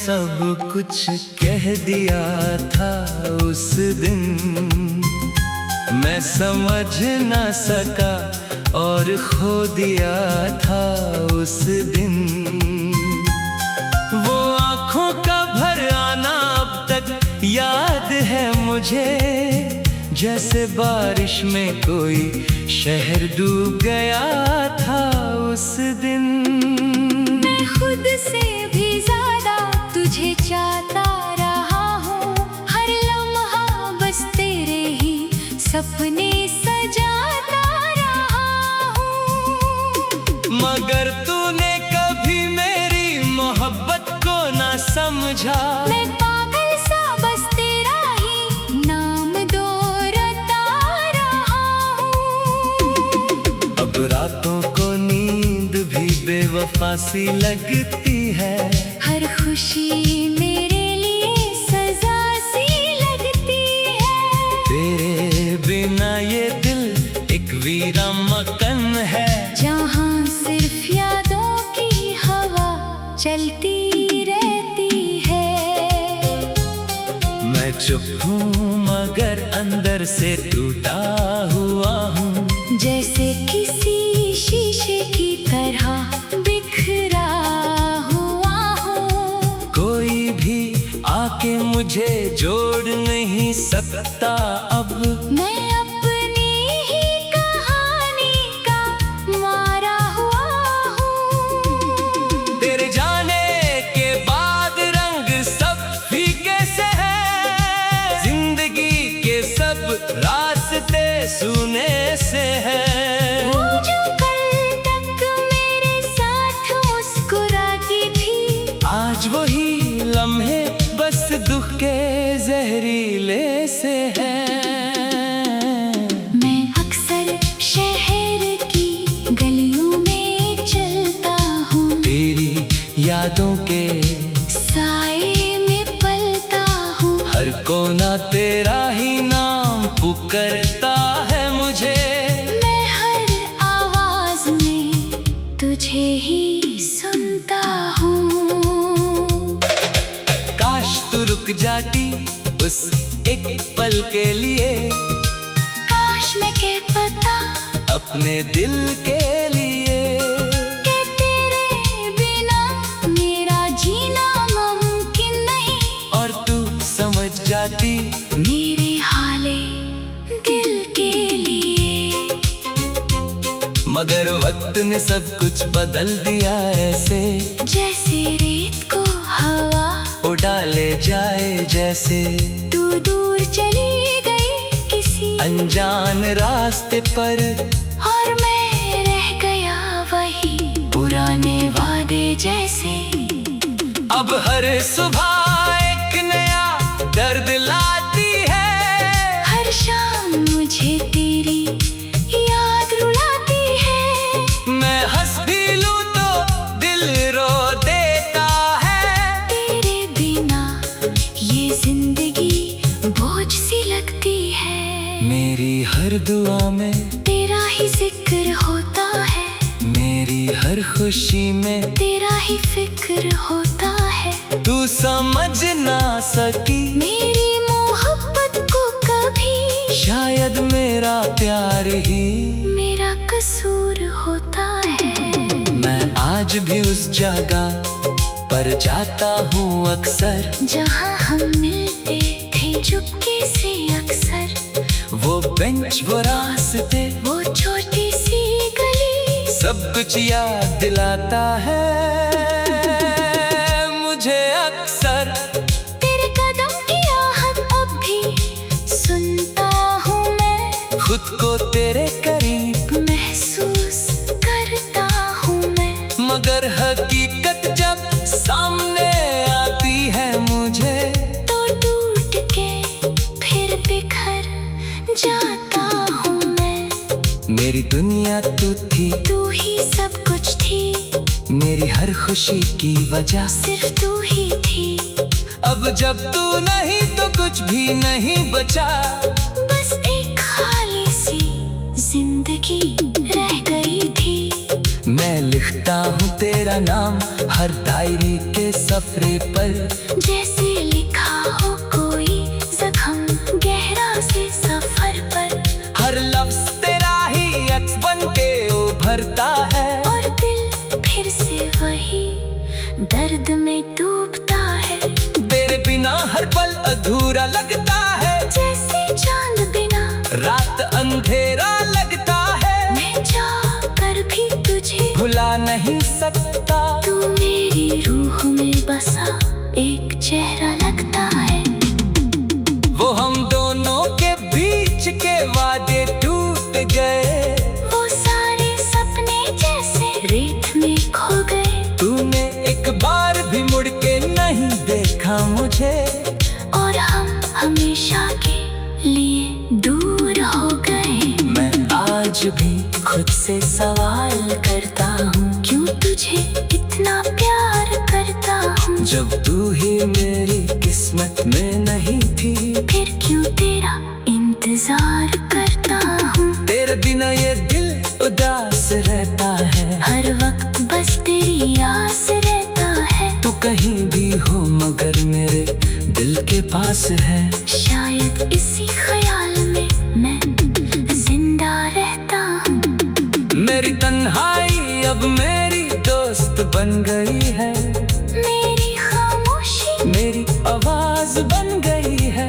सब कुछ कह दिया था उस दिन, मैं समझ ना सका और खो दिया था उस दिन। वो आँखों का भर आना अब तक याद है मुझे, जैसे बारिश में कोई शहर डूब गया था उस दिन। मैं खुद से भी ज्यादा तुझे चाहता रहा हूँ, हर लम्हा बस तेरे ही सपने सजाता रहा हूँ। मगर तूने कभी मेरी मोहब्बत को ना समझा, मैं पागल सा बस तेरा ही नाम दोहराता रहा हूँ। अब रातों को नींद भी बेवफा सी लगती है, हर खुशी मेरे लिए सजा सी लगती है। तेरे बिना ये दिल एक वीरा मकान है, जहाँ सिर्फ यादों की हवा चलती रहती है। मैं चुप हूँ मगर अंदर से टूटा हुआ हूँ, जैसे किसी शीशे की तरह बिखरा हुआ हूँ। कोई भी आके मुझे जोड़ नहीं सकता अब। मैं अपनी ही कहानी का मारा हुआ हूँ। तेरे जाने के बाद रंग सब फीके से है, जिंदगी के सब रास्ते सुने से है। वो जो कल तक मेरे साथ मुस्कुराती थी, आज वही लम्हे बस दुख के जहरीले से है। मैं अक्सर शहर की गलियों में चलता हूँ, तेरी यादों के साए में पलता हूँ। हर कोना तेरा ही नाम पुकारता है मुझे। मैं हर आवाज में तुझे ही सुनता हूँ। काश तू रुक जाती उस एक पल के लिए, काश मैं कह पाता अपने दिल के लिए, कि तेरे बिना मेरा जीना मुमकिन नहीं। और तू समझ जाती मेरे हाले दिल के लिए। मगर वक्त ने सब कुछ बदल दिया ऐसे, जैसे रेत को हवा उड़ा ले जाए जैसे। तू दूर चली गई किसी अनजान रास्ते पर, और मैं रह गया वही पुराने वादे जैसे। अब हर सुबह एक नया दर्द लाती है, हर शाम मुझे तेरी याद रुलाती है। मैं हंस भी लूं तो दिल रो देता है। तेरे बिना ये जिंदगी बोझ सी लगती है। मेरी हर दुआ में तेरा ही जिक्र होता है, मेरी हर खुशी में तेरा ही फिक्र होता है। तू समझ ना सकी मेरी मोहब्बत को कभी, शायद मेरा प्यार ही मेरा कसूर होता है। मैं आज भी उस जगह पर जाता हूँ अक्सर, जहाँ हम मिलते थे चुपके से अक्सर। वो बेंच वो रास्ते वो छोटी सी गली, सब कुछ याद दिलाता है मुझे अक्सर। तेरे कदम की आहट अब भी सुनता हूँ मैं, खुद को तेरे करीब महसूस करता हूँ मैं। मगर हकीकत जब सामने आती है मुझे, तो टूट के फिर बिखर जाता हूँ मैं। मेरी दुनिया तू थी, तू ही सब कुछ थी, मेरी हर खुशी की वजह सिर्फ तू ही थी। अब जब तू नहीं तो कुछ भी नहीं बचा, बस एक खाली सी जिंदगी रह गई थी। मैं लिखता हूँ तेरा नाम हर डायरी के सफरे पर, जैसे लिखा हो कोई जख्म गहरा से सफर पर। हर लफ्ज तेरा ही अक्स बन के उभरता है, और दिल फिर से वही दर्द में डूबता है। तेरे बिना हर पल अधूरा लगता है, जैसे चांद बिना रात अंधेरा लगता है। मैं जाकर भी तुझे भुला नहीं सकता, तू मेरी रूह में बसा एक चेहरा लगता है। वो हम दोनों के बीच के वादे टूट गए, वो सारे सपने जैसे रेत में खो गए। तूने एक बार भी मुड़ के नहीं देखा मुझे, और हम हमेशा के लिए दूर हो गए। मैं आज भी खुद से सवाल करता हूँ, क्यों तुझे इतना प्यार करता हूँ। जब तू ही मेरी किस्मत में नहीं थी, फिर क्यों तेरा इंतजार करता हूँ। तेरे बिना ये दिल उदास रहता है, हर वक्त बस तेरी आस रहता है। तू कहीं भी हो मगर मेरे दिल के पास है। शायद इसी ख्याल में मैं जिंदा रहता हूँ। मेरी तन्हाई अब मेरी दोस्त बन गई है, मेरी खामोशी मेरी आवाज बन गई है।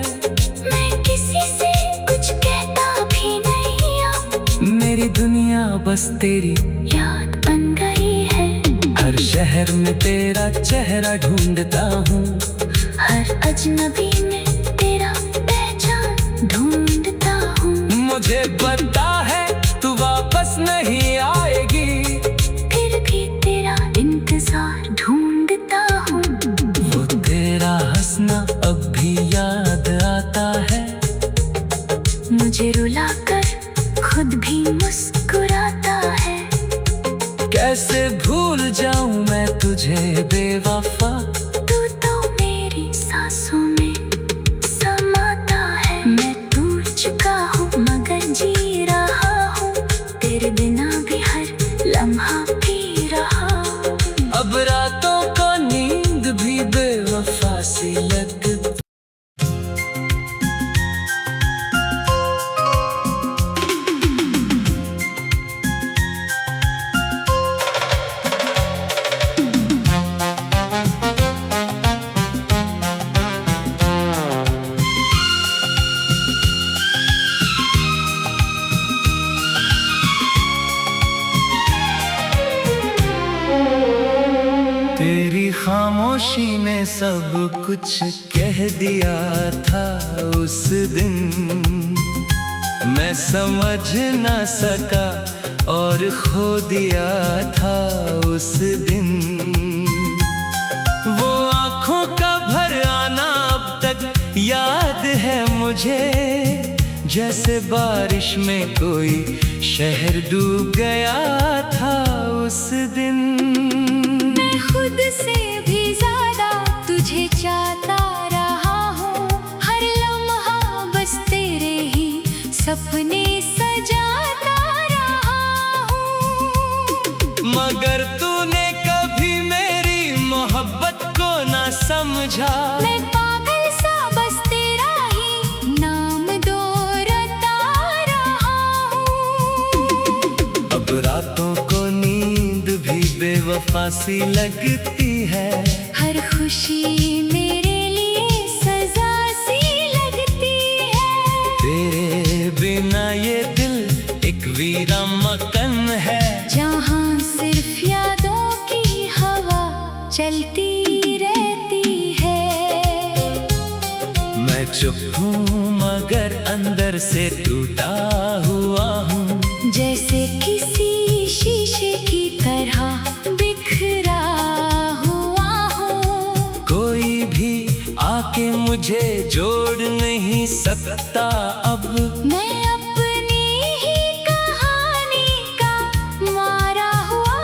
मैं किसी से कुछ कहता भी नहीं अब, मेरी दुनिया बस तेरी याद बन गई है। हर शहर में तेरा चेहरा ढूंढता हूँ, हर अजनबी में तेरा पहचान ढूंढता हूँ। मुझे पता है तू वापस नहीं आएगी, फिर भी तेरा इंतजार ढूंढता हूँ। वो तेरा हंसना अब भी याद आता है, मुझे रुलाकर खुद भी मुस्कुराता है। कैसे भूल जाऊं मैं तुझे बेवफा, तू तो मेरी सांसों में समाता है। मैं टूट चुका हूँ मगर जी रहा हूँ, तेरे बिना भी हर लम्हा पी रहा। अब रातों को नींद भी बेवफा सी लगती। तेरी खामोशी ने सब कुछ कह दिया था उस दिन, मैं समझ न सका और खो दिया था उस दिन। वो आँखों का भर आना अब तक याद है मुझे, जैसे बारिश में कोई शहर डूब गया था उस दिन। खुद से भी ज्यादा तुझे चाहता रहा हूँ, हर लम्हा बस तेरे ही सपने सजाता रहा हूँ। मगर तूने कभी मेरी मोहब्बत को ना समझा, मैं पागल सा बस तेरा ही नाम दोहराता रहा हूँ। अब रातों को नींद भी बेवफा सी लगती है, हर खुशी मेरे लिए सजा सी लगती है। तेरे बिना ये दिल एक वीरा मकान है, जहाँ सिर्फ यादों की हवा चलती रहती है। मैं चुप हूँ मगर अंदर से टूटा हुआ हूँ, जैसे किसी शीशे की तरह बिखरा हुआ हूँ। कोई भी आके मुझे जोड़ नहीं सकता अब। मैं अपनी ही कहानी का मारा हुआ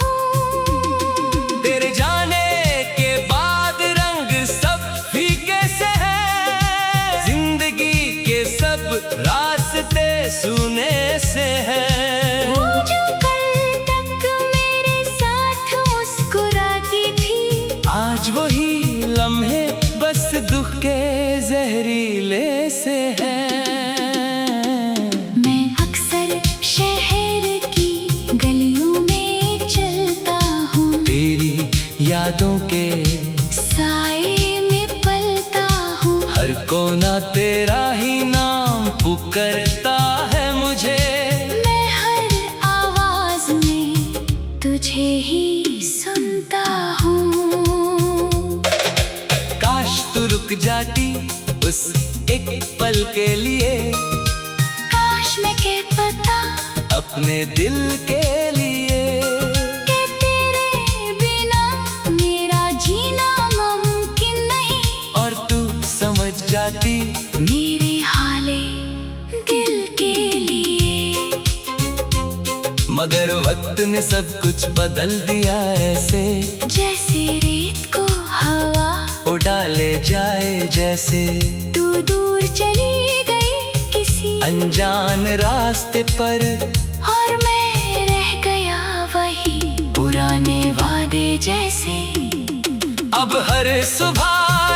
हूँ। तेरे जाने के बाद रंग सब फीके से है, जिंदगी के सब रास्ते सुने से है। वो जो कल तक मेरे जहरीले से हैं। मैं अक्सर शहर की गलियों में चलता हूँ, तेरी यादों के साए में पलता हूँ। हर कोना तेरा ही नाम पुकारता है मुझे। मैं हर आवाज में तुझे ही सुनता हूँ। काश तू रुक जाती उस एक पल के लिए, काश मैं कह पाता अपने दिल के लिए। कि तेरे बिना मेरा जीना मुमकिन नहीं, और तू समझ जाती मेरे हाले दिल के लिए। मगर वक्त ने सब कुछ बदल दिया ऐसे, जैसे रेत को हवा उड़ा ले जाए जैसे। तू दूर चली गई किसी अनजान रास्ते पर, और मैं रह गया वही पुराने वादे जैसे। अब हर सुबह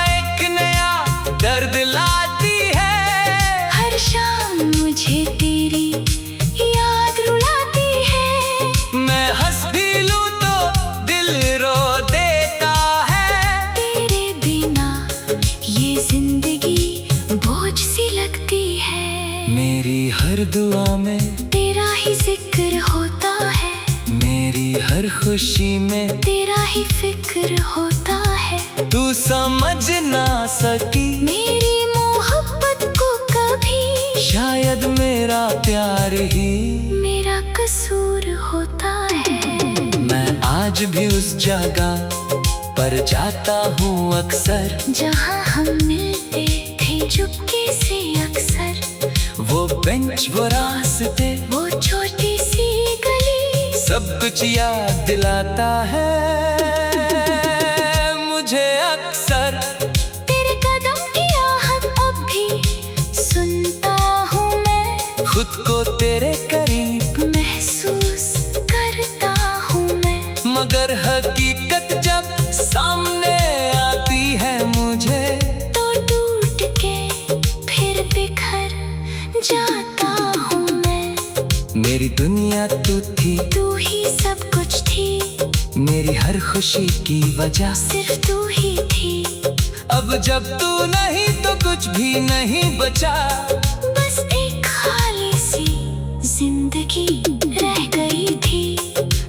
एक नया दर्द लाती है। हर शाम मुझे तेरी याद रुलाती है। मैं हंस भी लूं तो दिल रो देता है। तेरे बिना ये जिंदगी बोझ सी लगती है। मेरी हर दुआ में तेरा ही जिक्र होता है, मेरी हर खुशी में तेरा ही फिक्र होता है। तू समझ ना सकी मेरी मोहब्बत को कभी, शायद मेरा प्यार ही मेरा कसूर होता है। मैं आज भी उस जगह पर जाता हूँ अक्सर, जहाँ हम मिलते थे चुपके से अक्सर। वो बेंच वो रास्ते वो छोटी सी गली सब कुछ याद दिलाता है मुझे अक्सर। तेरे कदम की आहट अब भी सुनता हूँ मैं, खुद को तेरे करीब महसूस करता हूँ मैं। मगर हकीकत जब सामने आती है मुझे, तो टूट के फिर बिखर जाता हूँ मैं। मेरी दुनिया तू थी, तू ही सब कुछ थी, मेरी हर खुशी की वजह सिर्फ तू ही थी। अब जब तू नहीं तो कुछ भी नहीं बचा। बस एक खाली सी जिंदगी रह गई थी।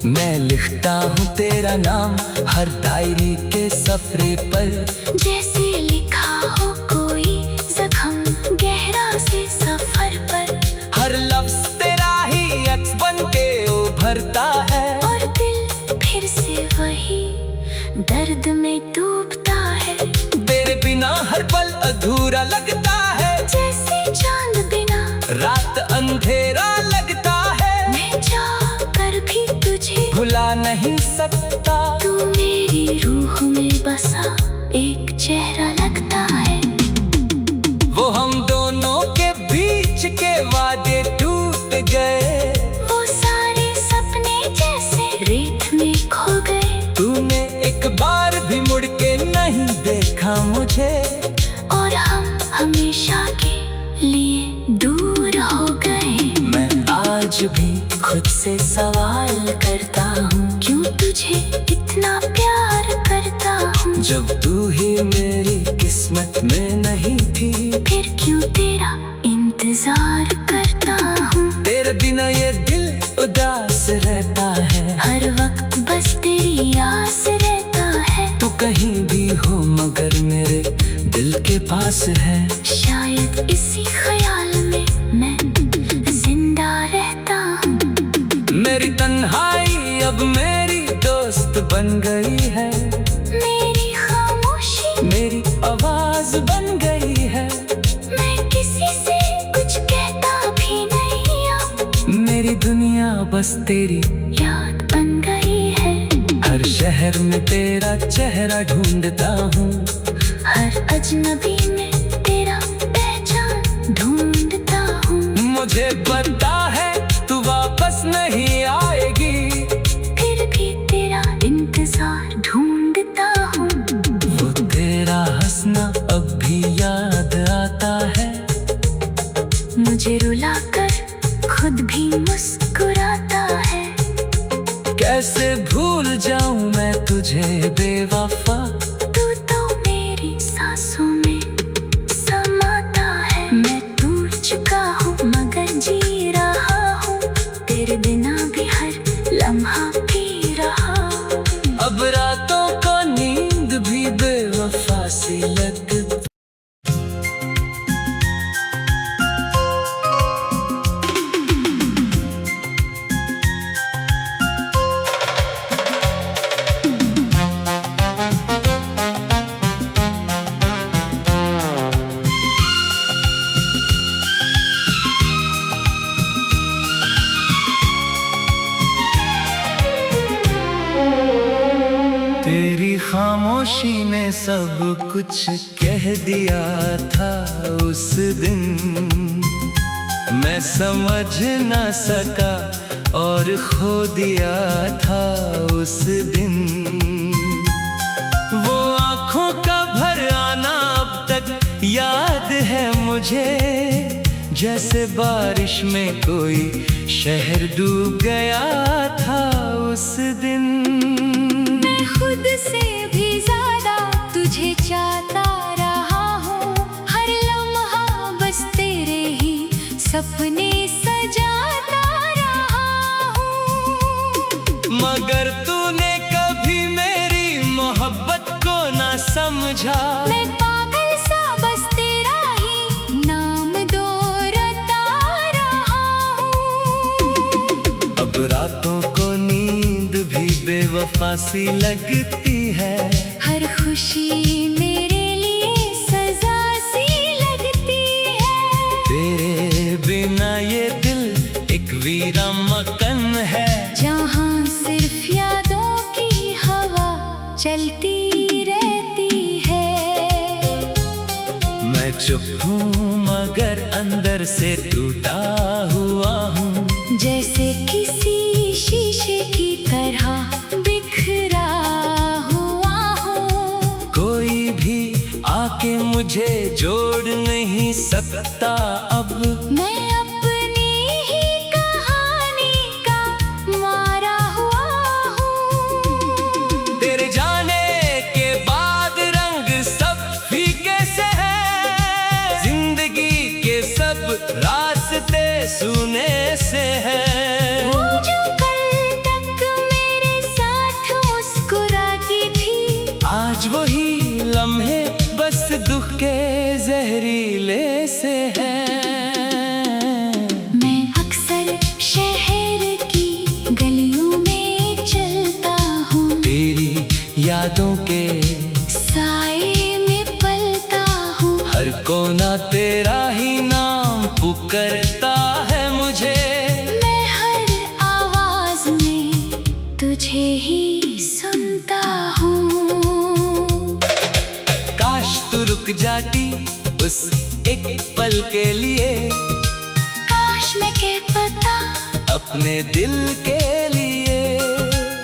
मैं लिखता हूँ तेरा नाम हर डायरी के सफरे पर, जैसे लिखा हो कोई जख्म गहरा से सफर पर। हर लफ्ज तेरा ही अक्स बन के उभरता है। और दिल फिर से वही दर्द में डूबता है। तेरे बिना हर पल अधूरा लगता है, जैसे चांद बिना रात अंधेरा लगता है। मैं जाकर भी तुझे भुला नहीं सकता, तू मेरी रूह में बसा एक चेहरा लगता है। वो हम दोनों के बीच के वादे टूट गए। वो सारे सपने जैसे रेत में खो गए। तूने एक बार भी मुड़ के नहीं देखा मुझे, और हम हमेशा के लिए दूर हो गए। मैं आज भी खुद से सवाल करता हूँ, क्यों तुझे इतना प्यार करता हूँ। जब तू ही मेरी किस्मत में नहीं थी। फिर क्यों तेरा इंतजार करता हूँ। तेरे बिना ये दिल उदास रहता है। हर वक्त बस तेरी आस रहता है। तू कहीं भी हो मगर मेरे दिल के पास है। शायद इसी ख्याल में मैं जिंदा रहता हूँ। मेरी तन्हाई अब मेरी दोस्त बन गई है। मेरी खामोशी मेरी आवाज बन गई है। मैं किसी से कुछ कहता भी नहीं अब। मेरी दुनिया बस तेरी याद बन गई है। हर शहर में तेरा चेहरा ढूंढता हूँ। हर अजनबी में तेरा पहचान ढूंढता हूँ। मुझे पता है तू वापस नहीं आएगी, फिर भी तेरा इंतजार ढूंढता हूँ। वो तेरा हंसना अब भी याद खुद भी मुस्कुराता है। कैसे भूल जाऊं मैं तुझे बेवफा, तू तो मेरी सांसों में समाता है। मैं टूट चुका हूँ मगर जी रहा हूँ, तेरे बिना भी हर लम्हा पी रहा हूँ। अब रातों को नींद भी बेवफा सी लगती। तेरी खामोशी ने सब कुछ कह दिया था उस दिन, मैं समझ न सका और खो दिया था उस दिन। वो आँखों का भर आना अब तक याद है मुझे, जैसे बारिश में कोई शहर डूब गया था उस दिन। खुद से भी ज्यादा तुझे चाहता रहा हूँ, हर लम्हा बस तेरे ही सपने सजाता रहा हूँ। मगर तूने कभी मेरी मोहब्बत को ना समझा, मैं पागल सा बस तेरा ही नाम दोहराता रहा हूँ। अब रातों को नींद भी बेवफा सी लगती है, हर खुशी मेरे लिए सजा सी लगती है। तेरे बिना ये दिल एक वीरा मकान है, जहाँ सिर्फ यादों की हवा चलती रहती है। मैं चुप हूँ मगर अंदर से टूटा हुआ हूँ, जैसे किसी शीशे की तरह बिखरा हुआ हूँ। कोई भी आके मुझे जोड़ नहीं सकता अब। मैं अपनी ही कहानी का मारा हुआ हूँ। तेरे जाने के बाद रंग सब फीके से है, जिंदगी के सब रास्ते सुने से है। वो जो कल तक मेरे साथ मुस्कुराती थी, आज वही लम्हे बस दुख के जहरीले से है। मैं अक्सर शहर की गलियों में चलता हूँ, तेरी यादों के साए में पलता हूँ। हर कोना तेरा ही नाम पुकारता है मुझे, मैं हर आवाज में तुझे ही सुनता हूँ। काश तू रुक जाती उस एक पल के लिए, काश मैं कह पाता अपने दिल के लिए,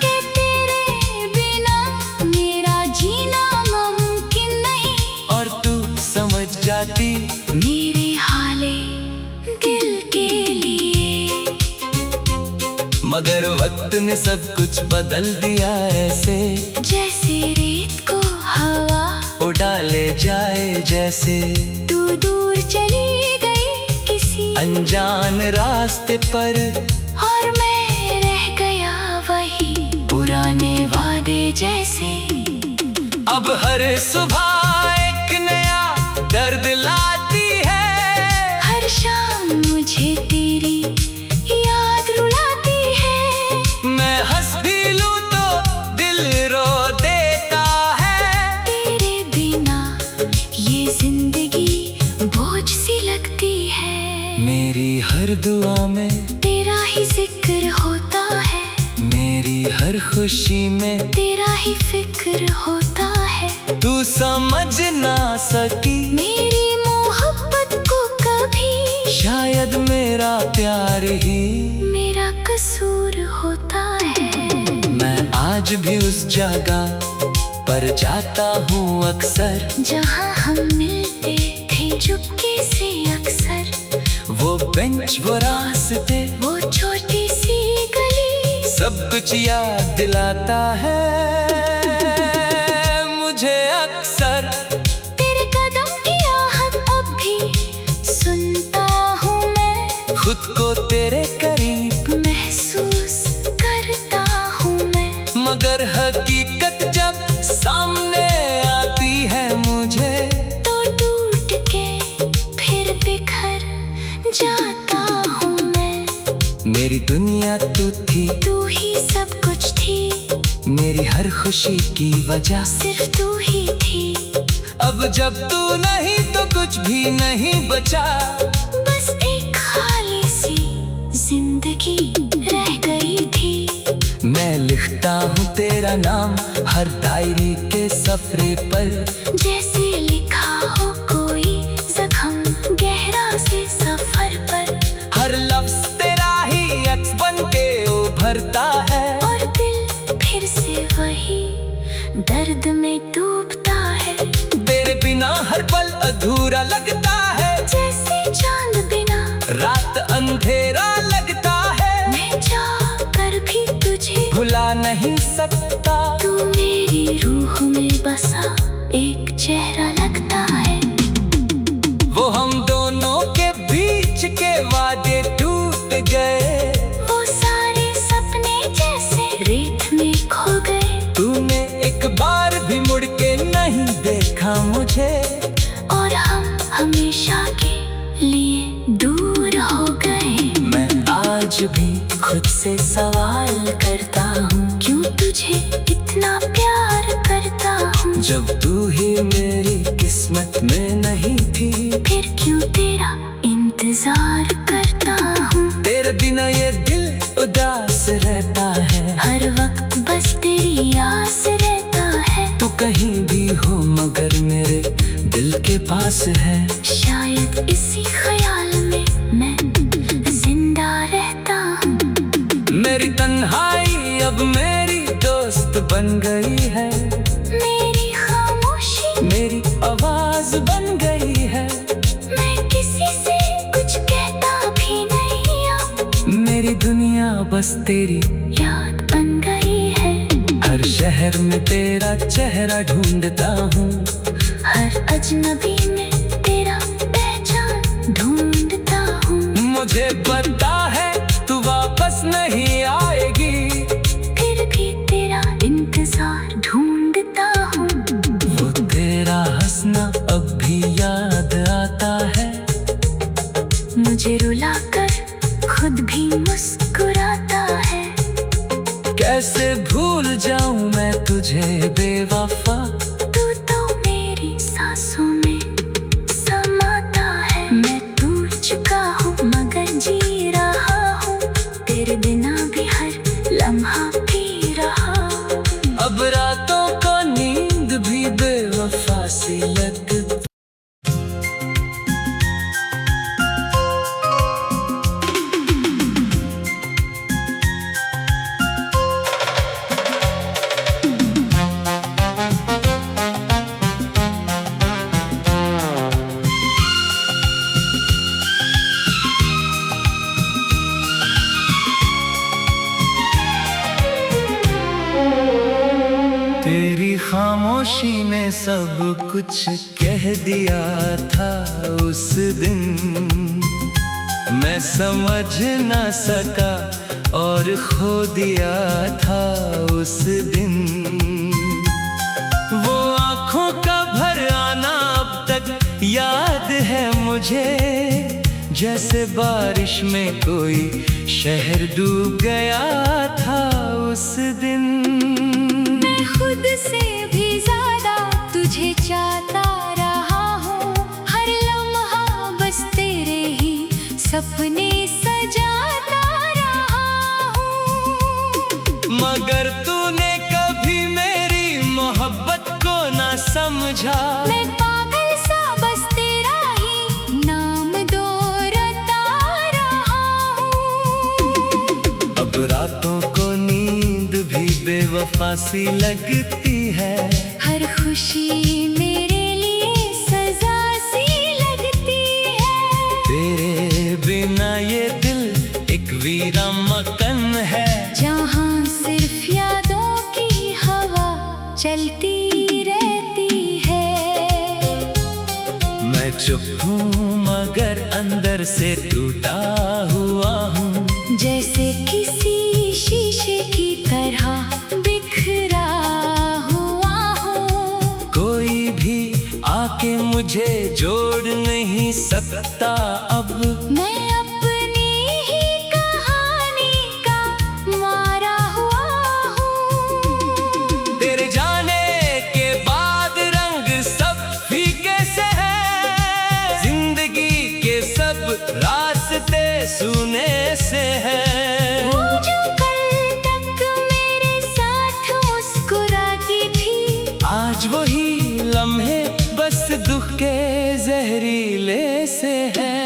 कि तेरे बिना मेरा जीना मुमकिन नहीं। और तू समझ जाती मेरे हाले दिल के लिए। मगर वक्त ने सब कुछ बदल दिया ऐसे, जैसे रेत को हवा उड़ा ले जाए जैसे। तू दूर चली गई किसी अनजान रास्ते पर, और मैं रह गया वही पुराने वादे जैसे। अब हर सुबह एक नया दर्द लाती है, हर शाम मुझे तेरी याद रुलाती है। मैं हंस भी लूं तो दिल रो देता है। तेरे बिना ये जिंदगी बोझ सी लगती है। मेरी हर दुआ में तेरा ही जिक्र होता है, मेरी हर खुशी में तेरा ही फिक्र होता है। तू समझ ना सकी मेरी मोहब्बत को कभी, शायद मेरा प्यार ही मेरा कसूर होता है। मैं आज भी उस जगह पर जाता हूँ अक्सर, जहाँ हम मिलते थे चुपके से अक्सर। वो बेंच कुछ वो रास्ते, वो छोटी सी गली, सब कुछ याद दिलाता है मुझे अक्सर। तेरे कदम की आहट अब भी सुनता हूँ मैं, खुद को तेरे करीब महसूस करता हूँ मैं। मगर हकीकत जब सामने आती है मुझे, तो टूट के फिर बिखर जाता हूँ मैं। मेरी दुनिया तू थी, तू ही सब कुछ थी, मेरी हर खुशी की वजह सिर्फ तू ही थी। अब जब तू नहीं तो कुछ भी नहीं बचा, बस एक खाली सी जिंदगी रह गई थी। मैं लिखता हूँ तेरा नाम हर डायरी के सफरे पर, जैसे लिखा हो कोई जख्म गहरा से सफर पर। हर लफ्ज तेरा ही अक्स बन के उभरता है, और दिल फिर से वही दर्द में डूबता है। तेरे बिना हर पल अधूरा लगता है, जैसे चांद बिना रात अंधेरा लगता है। मैं जाकर भी तुझे भुला नहीं सकता, तू मेरी रूह में बसा एक चेहरा लगता है। वो हम दोनों के बीच के वादे टूट गए, वो सारे सपने जैसे रेत में खो गए। तूने एक बार भी मुड़ के नहीं देखा मुझे, और हम हमेशा के लिए दूर हो गए। मैं आज भी खुद से सवाल करता हूँ, क्यों तुझे इतना प्यार करता हूँ। जब तू ही मेरी किस्मत में नहीं थी, फिर क्यों तेरा इंतजार करता हूँ। तेरे बिना ये दिल उदास रहता है, हर वक्त बस तेरी आस रहता है। तू कहीं भी हो मगर मेरे दिल के पास है। शायद इसी ख्याल में मैं जिंदा रहता हूँ। मेरी तन्हाई अब मेरी दोस्त बन गई है, मेरी खामोशी मेरी आवाज बन गई है। मैं किसी से कुछ कहता भी नहीं अब, मेरी दुनिया बस तेरी याद बन गई है। हर शहर में तेरा चेहरा ढूंढता हूँ, हर अजनबी में तेरा पहचान ढूंढता हूँ। मुझे पता है तू वापस नहीं आएगी, फिर भी तेरा इंतजार ढूंढता हूँ। वो तेरा हंसना अब भी याद आता है, मुझे रुलाकर खुद भी मुस्कुराता है। कैसे भूल जाऊं मैं तुझे बेवफा। तू तो मेरी सांसों में समाता है। मैं भूल चुका हूँ मगर जी रहा हूँ, तेरे बिना भी हर लम्हा पी रहा। अब रातों को नींद भी बेवफा सी लगती। तेरी खामोशी ने सब कुछ कह दिया था उस दिन, मैं समझ न सका और खो दिया था उस दिन। वो आँखों का भर आना अब तक याद है मुझे, जैसे बारिश में कोई शहर डूब गया था उस दिन। मैं खुद से भी ज्यादा तुझे चाहता रहा हूँ, हर लम्हा बस तेरे ही सपने सजाता रहा हूँ। मगर तूने कभी मेरी मोहब्बत को ना समझा। मैं पागल सा बस तेरा ही नाम दोहराता रहा हूँ। अब रातों को नींद भी बेवफा सी लगती है, हर खुशी मेरे लिए सजा सी लगती है। तेरे बिना ये चुप हूँ मगर अंदर से टूटा हुआ हूँ, जैसे किसी शीशे की तरह बिखरा हुआ हूँ। कोई भी आके मुझे जोड़ नहीं सकता अब। मैं अपनी ही कहानी का मारा हुआ हूँ। तेरे जाने के बाद रंग सब फीके से है, जिंदगी के सब रास्ते सूने से है। वो जो कल तक मेरे साथ मुस्कुराती थी, आज वही लम्हे बस दुख के जहरीले से है।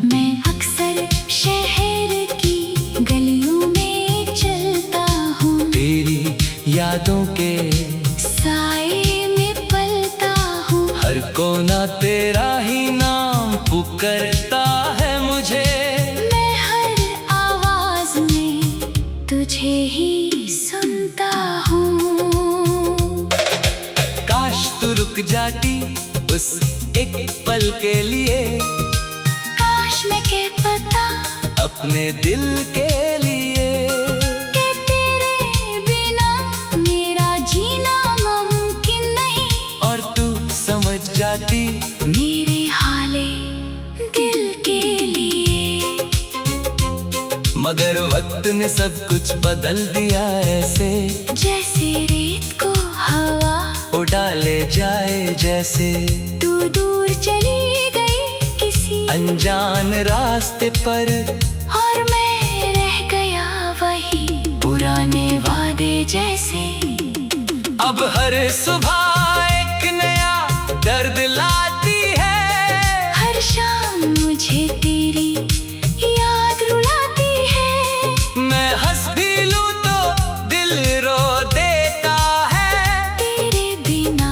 मैं अक्सर शहर की गलियों में चलता हूँ, तेरी यादों के साए में पलता हूँ। हर कोना तेरा ही नाम पुकारता है मुझे। मैं हर आवाज में तुझे ही सुनता हूँ। काश तू रुक जाती उस एक पल के लिए, काश मैं कह पाता अपने दिल के लिए। कि तेरे बिना मेरा जीना मुमकिन नहीं, और तू समझ जाती मेरे हाले दिल के लिए। मगर वक्त ने सब कुछ बदल दिया ऐसे, जैसे रेत को हवा उड़ा ले जाए जैसे। तू दूर चली गई किसी अनजान रास्ते पर, और मैं रह गया वही पुराने वादे जैसे। अब हर सुबह एक नया दर्द लाती है, हर शाम मुझे तेरी याद रुलाती है। मैं हंस भी लूं तो दिल रो देता है। तेरे बिना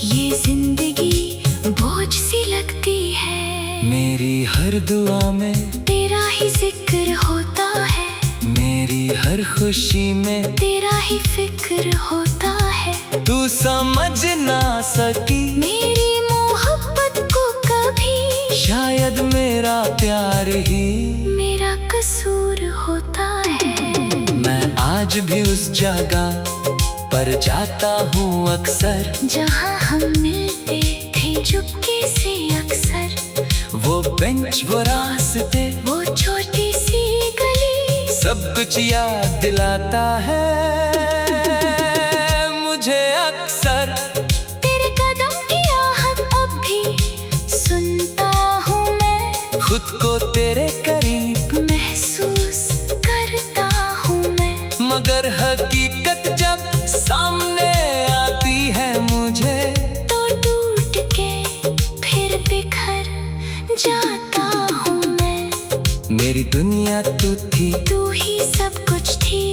ये जिंदगी बोझ सी लगती है। मेरी हर दुआ में तेरा ही जिक्र होता है, मेरी हर खुशी में तेरा ही फिक्र होता है। तू समझ ना सकी मेरी मोहब्बत को कभी, शायद मेरा प्यार ही मेरा कसूर होता है। मैं आज भी उस जगह पर जाता हूँ अक्सर, जहाँ हम मिलते थे चुपके से अक्सर। वो बेंच वो रास्ते वो छोटी सी गली, सब कुछ याद दिलाता है मुझे अक्सर। तेरे कदम की आहट अब भी सुनता हूँ मैं, खुद को तेरे करीब महसूस करता हूँ मैं। मगर हकीकत जब सामने आती है मुझे, तो टूट के फिर बिखर जाता हूँ मैं। मेरी दुनिया तू थी, तू ही सब कुछ थी,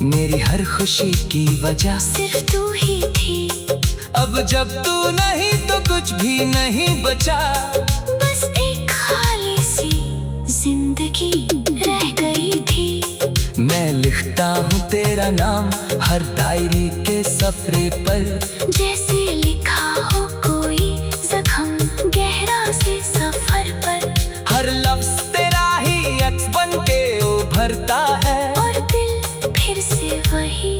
मेरी हर खुशी की वजह सिर्फ तू ही थी। अब जब तू नहीं तो कुछ भी नहीं बचा, बस एक खाली सी जिंदगी रह गई थी। मैं लिखता हूँ तेरा नाम हर डायरी के सफरे पर, जैसे लिखा हो कोई जख्म गहरा से सफर पर। हर लफ्ज तेरा ही अक्स बन के उभरता है, और दिल फिर से वही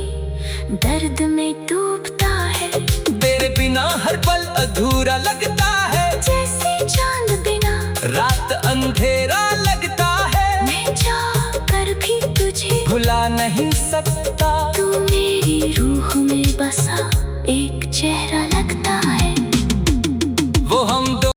दर्द में डूबता है। तेरे बिना हर पल अधूरा लगता है, जैसे चांद बिना रात अंधेरा लगता है। मैं जाकर भी तुझे भुला नहीं सकता, तू मेरी रूह में बसा एक चेहरा लगता है। वो हम